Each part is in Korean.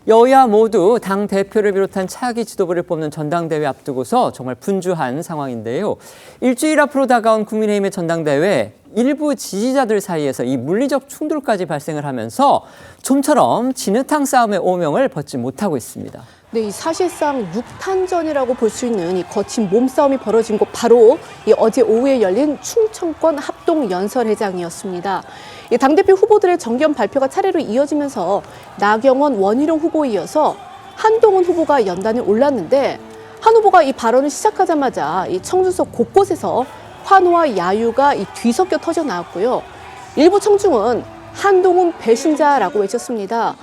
여야 모두 당 대표를 비롯한 차기 지도부를 뽑는 전당대회 앞두고서 정말 분주한 상황인데요. 일주일 앞으로 다가온 국민의힘의 전당대회, 일부 지지자들 사이에서 이 물리적 충돌까지 발생을 하면서 좀처럼 진흙탕 싸움의 오명을 벗지 못하고 있습니다. 네, 이 사실상 6탄전이라고 볼 수 있는 이 거친 몸싸움이 벌어진 곳 바로 이 어제 오후에 열린 충청권 합동연설회장이었습니다. 이 당대표 후보들의 정견 발표가 차례로 이어지면서 나경원, 원희룡 후보에 이어서 한동훈 후보가 연단에 올랐는데 한 후보가 이 발언을 시작하자마자 이 청주석 곳곳에서 환호와 야유가 이 뒤섞여 터져 나왔고요. 일부 청중은 한동훈 배신자라고 외쳤습니다.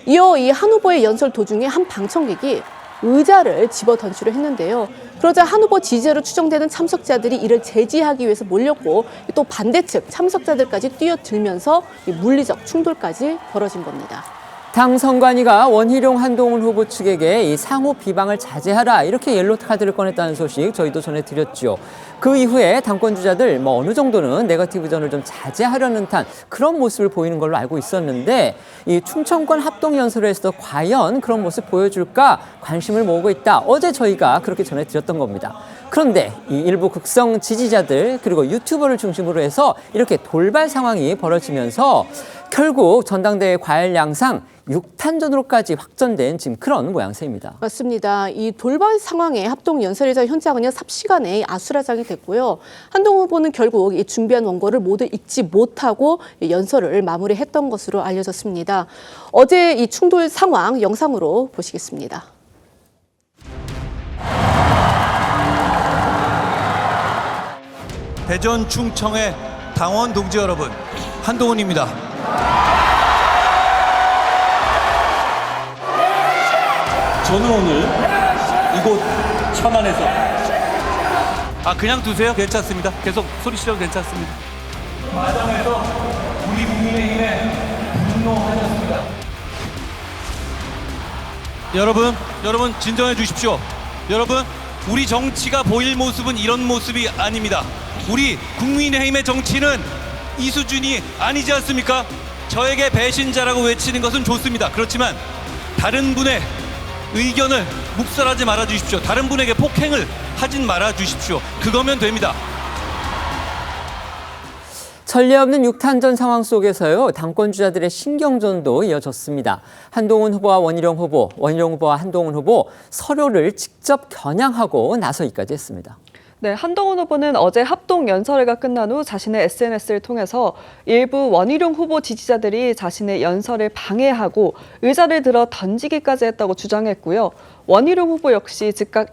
이어 이 한 후보의 연설 도중에 한 방청객이 의자를 집어 던지려 했는데요. 그러자 한 후보 지지자로 추정되는 참석자들이 이를 제지하기 위해서 몰렸고 또 반대측 참석자들까지 뛰어들면서 이 물리적 충돌까지 벌어진 겁니다. 당 선관위가 원희룡 한동훈 후보 측에게 이 상호 비방을 자제하라 이렇게 옐로 카드를 꺼냈다는 소식 저희도 전해드렸죠. 그 이후에 당권 주자들 어느 정도는 네거티브전을 좀 자제하려는 듯한 그런 모습을 보이는 걸로 알고 있었는데 이 충청권 합동연설에서도 과연 그런 모습 보여줄까 관심을 모으고 있다. 어제 저희가 그렇게 전해드렸던 겁니다. 그런데 이 일부 극성 지지자들 그리고 유튜버를 중심으로 해서 이렇게 돌발 상황이 벌어지면서 결국 전당대회 과열 양상 6탄전으로까지 확전된 지금 그런 모양새입니다. 맞습니다. 이 돌발 상황의 합동연설회장 현장은요 삽시간에 아수라장이 됐고요. 한동훈 후보는 결국 이 준비한 원고를 모두 읽지 못하고 연설을 마무리했던 것으로 알려졌습니다. 어제 이 충돌 상황 영상으로 보시겠습니다. 대전 충청의 당원 동지 여러분, 한동훈입니다. 저는 오늘 이곳 천안에서 그냥 두세요. 괜찮습니다. 계속 소리 지르도 괜찮습니다. 마당에서 우리 국민의힘에 분노하셨습니다. 여러분 진정해 주십시오. 여러분, 우리 정치가 보일 모습은 이런 모습이 아닙니다. 우리 국민의힘의 정치는 이 수준이 아니지 않습니까? 저에게 배신자라고 외치는 것은 좋습니다. 그렇지만 다른 분의 의견을 묵살하지 말아 주십시오. 다른 분에게 폭행을 하진 말아 주십시오. 그거면 됩니다. 전례 없는 6탄전 상황 속에서요 당권 주자들의 신경전도 이어졌습니다. 한동훈 후보와 원희룡 후보와 한동훈 후보 서로를 직접 겨냥하고 나서기까지 했습니다. 네, 한동훈 후보는 어제 합동 연설회가 끝난 후 자신의 SNS를 통해서 일부 원희룡 후보 지지자들이 자신의 연설을 방해하고 의자를 들어 던지기까지 했다고 주장했고요. 원희룡 후보 역시 즉각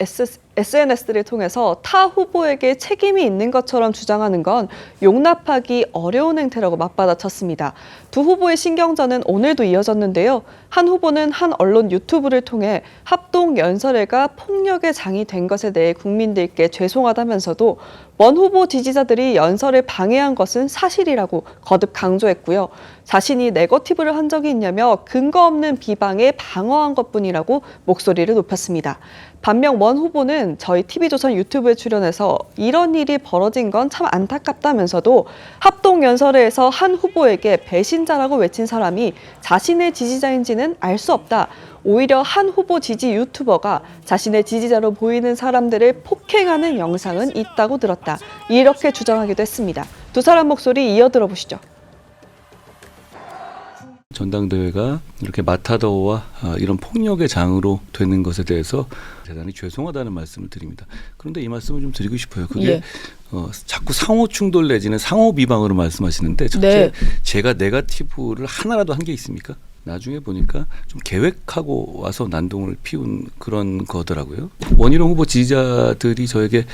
SNS를 통해서 타 후보에게 책임이 있는 것처럼 주장하는 건 용납하기 어려운 행태라고 맞받아쳤습니다. 두 후보의 신경전은 오늘도 이어졌는데요. 한 후보는 한 언론 유튜브를 통해 합동 연설회가 폭력의 장이 된 것에 대해 국민들께 죄송하다면서도 원 후보 지지자들이 연설을 방해한 것은 사실이라고 거듭 강조했고요. 자신이 네거티브를 한 적이 있냐며 근거 없는 비방에 방어한 것뿐이라고 목소리를 높였습니다. 반면 원 후보는 저희 TV조선 유튜브에 출연해서 이런 일이 벌어진 건 참 안타깝다면서도 합동연설회에서 한 후보에게 배신자라고 외친 사람이 자신의 지지자인지는 알 수 없다. 오히려 한 후보 지지 유튜버가 자신의 지지자로 보이는 사람들을 폭행하는 영상은 있다고 들었다. 이렇게 주장하기도 했습니다. 두 사람 목소리 이어 들어보시죠. 전당대회가 이렇게 마타도어와 이런 폭력의 장으로 되는 것에 대해서 대단히 죄송하다는 말씀을 드립니다. 그런데 이 말씀을 좀 드리고 싶어요. 그게 자꾸 상호 충돌 내지는 상호 비방으로 말씀하시는데 첫째, 제가 네거티브를 하나라도 한 게 있습니까? 나중에 보니까 좀 계획하고 와서 난동을 피운 그런 거더라고요. 원희룡 후보 지지자들이 저에게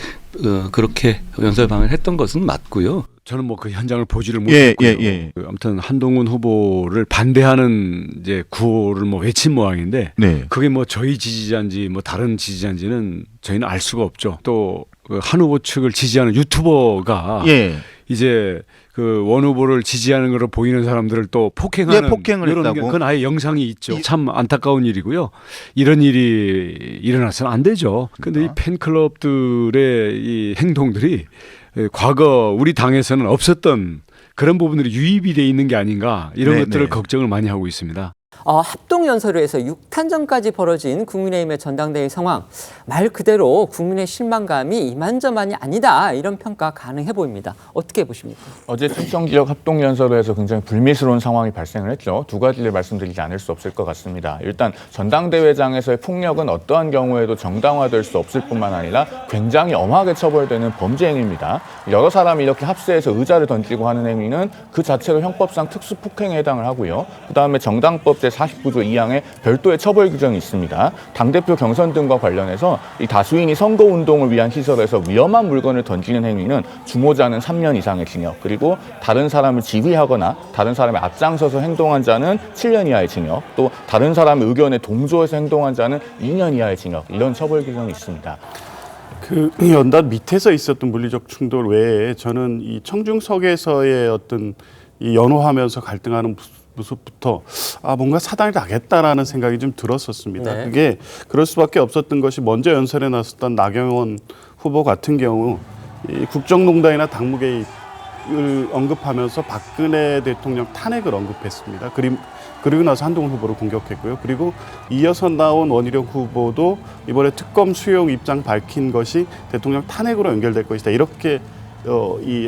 그렇게 연설 방해를 했던 것은 맞고요. 저는 그 현장을 보지를 못했고요. 아무튼 한동훈 후보를 반대하는 이제 구호를 외친 모양인데 그게 저희 지지자인지 다른 지지자인지는 저희는 알 수가 없죠. 또 한 후보 측을 지지하는 유튜버가 이제 그 원 후보를 지지하는 걸로 보이는 사람들을 또 폭행하는 폭행을 이런 했다고? 그건 아예 영상이 있죠. 참 안타까운 일이고요. 이런 일이 일어나서는 안 되죠. 그런데 이 팬클럽들의 이 행동들이 과거 우리 당에서는 없었던 그런 부분들이 유입이 돼 있는 게 아닌가 이런 것들을 걱정을 많이 하고 있습니다. 합동연설에서 6탄전까지 벌어진 국민의힘의 전당대회 상황, 말 그대로 국민의 실망감이 이만저만이 아니다, 이런 평가 가능해 보입니다. 어떻게 보십니까? 어제 충청지역 합동연설에서 굉장히 불미스러운 상황이 발생을 했죠. 두 가지를 말씀드리지 않을 수 없을 것 같습니다. 일단 전당대회장에서의 폭력은 어떠한 경우에도 정당화될 수 없을 뿐만 아니라 굉장히 엄하게 처벌되는 범죄 행위입니다. 여러 사람이 이렇게 합세해서 의자를 던지고 하는 행위는 그 자체로 형법상 특수폭행에 해당을 하고요. 그다음에 정당법 제49조 2항에 별도의 처벌 규정이 있습니다. 당대표 경선 등과 관련해서 이 다수인이 선거운동을 위한 시설에서 위험한 물건을 던지는 행위는 중호자는 3년 이상의 징역, 그리고 다른 사람을 지휘하거나 다른 사람의 앞장서서 행동한 자는 7년 이하의 징역, 또 다른 사람의 의견에 동조해서 행동한 자는 2년 이하의 징역, 이런 처벌 규정이 있습니다. 그 연단 밑에서 있었던 물리적 충돌 외에 저는 이 청중석에서의 어떤 이 연호하면서 갈등하는 모습부터 뭔가 사단이 나겠다라는 생각이 좀 들었었습니다. 네. 그게 그럴 수밖에 없었던 것이 먼저 연설에 나섰던 나경원 후보 같은 경우 이 국정농단이나 당무 개입을 언급하면서 박근혜 대통령 탄핵을 언급했습니다. 그리고 나서 한동훈 후보를 공격했고요. 그리고 이어서 나온 원희룡 후보도 이번에 특검 수용 입장 밝힌 것이 대통령 탄핵으로 연결될 것이다, 이렇게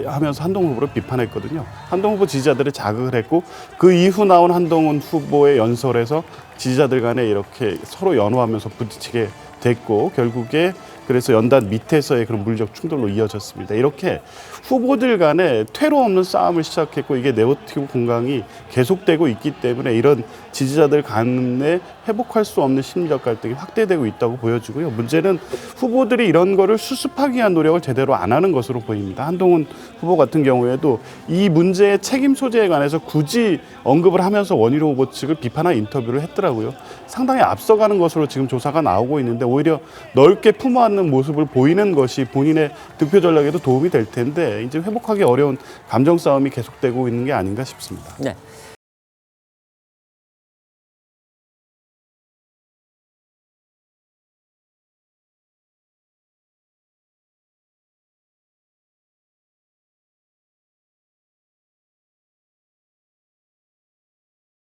하면서 한동훈 후보를 비판했거든요. 한동훈 후보 지지자들을 자극을 했고, 그 이후 나온 한동훈 후보의 연설에서 지지자들 간에 이렇게 서로 연호하면서 부딪히게 됐고, 결국에 그래서 연단 밑에서의 그런 물리적 충돌로 이어졌습니다. 이렇게 후보들 간에 퇴로 없는 싸움을 시작했고, 이게 네거티브 공강이 계속되고 있기 때문에 이런 지지자들 간에 회복할 수 없는 심리적 갈등이 확대되고 있다고 보여지고요. 문제는 후보들이 이런 거를 수습하기 위한 노력을 제대로 안 하는 것으로 보입니다. 한동훈 후보 같은 경우에도 이 문제의 책임 소재에 관해서 굳이 언급을 하면서 원희룡 후보 측을 비판한 인터뷰를 했더라고요. 상당히 앞서가는 것으로 지금 조사가 나오고 있는데, 오히려 넓게 품어안는 모습을 보이는 것이 본인의 득표 전략에도 도움이 될 텐데, 이제 회복하기 어려운 감정 싸움이 계속되고 있는 게 아닌가 싶습니다. 네.